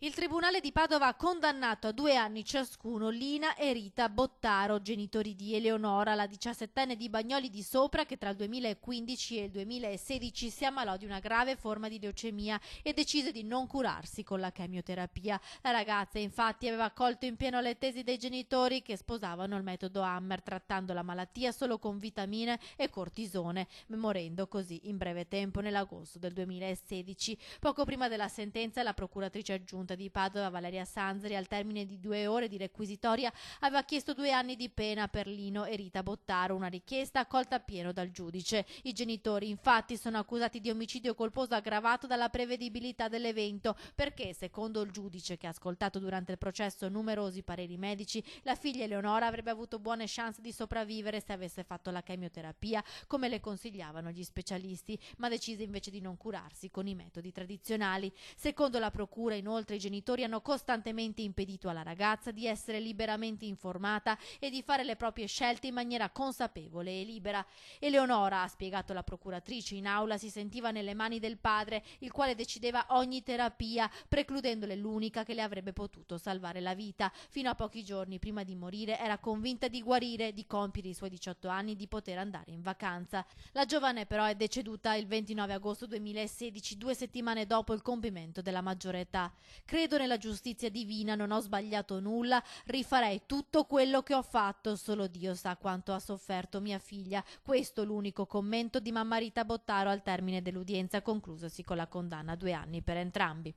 Il Tribunale di Padova ha condannato a 2 anni ciascuno Lina e Rita Bottaro, genitori di Eleonora, la 17enne di Bagnoli di Sopra, che tra il 2015 e il 2016 si ammalò di una grave forma di leucemia e decise di non curarsi con la chemioterapia. La ragazza infatti aveva accolto in pieno le tesi dei genitori che sposavano il metodo Hammer, trattando la malattia solo con vitamine e cortisone, morendo così in breve tempo nell'agosto del 2016. Poco prima della sentenza, la procuratrice aggiunta di Padova, Valeria Sanzeri, al termine di 2 ore di requisitoria, aveva chiesto 2 anni di pena per Lino e Rita Bottaro, una richiesta accolta appieno dal giudice. I genitori infatti sono accusati di omicidio colposo aggravato dalla prevedibilità dell'evento, perché secondo il giudice, che ha ascoltato durante il processo numerosi pareri medici, la figlia Eleonora avrebbe avuto buone chance di sopravvivere se avesse fatto la chemioterapia come le consigliavano gli specialisti, ma decise invece di non curarsi con i metodi tradizionali. Secondo la procura, inoltre, i genitori hanno costantemente impedito alla ragazza di essere liberamente informata e di fare le proprie scelte in maniera consapevole e libera. Eleonora, ha spiegato la procuratrice in aula, si sentiva nelle mani del padre, il quale decideva ogni terapia, precludendole l'unica che le avrebbe potuto salvare la vita. Fino a pochi giorni prima di morire era convinta di guarire, di compiere i suoi 18 anni, di poter andare in vacanza. La giovane però è deceduta il 29 agosto 2016, 2 settimane dopo il compimento della maggiore età. Credo nella giustizia divina, non ho sbagliato nulla, rifarei tutto quello che ho fatto, solo Dio sa quanto ha sofferto mia figlia. Questo l'unico commento di mamma Rita Bottaro al termine dell'udienza, conclusosi con la condanna a 2 anni per entrambi.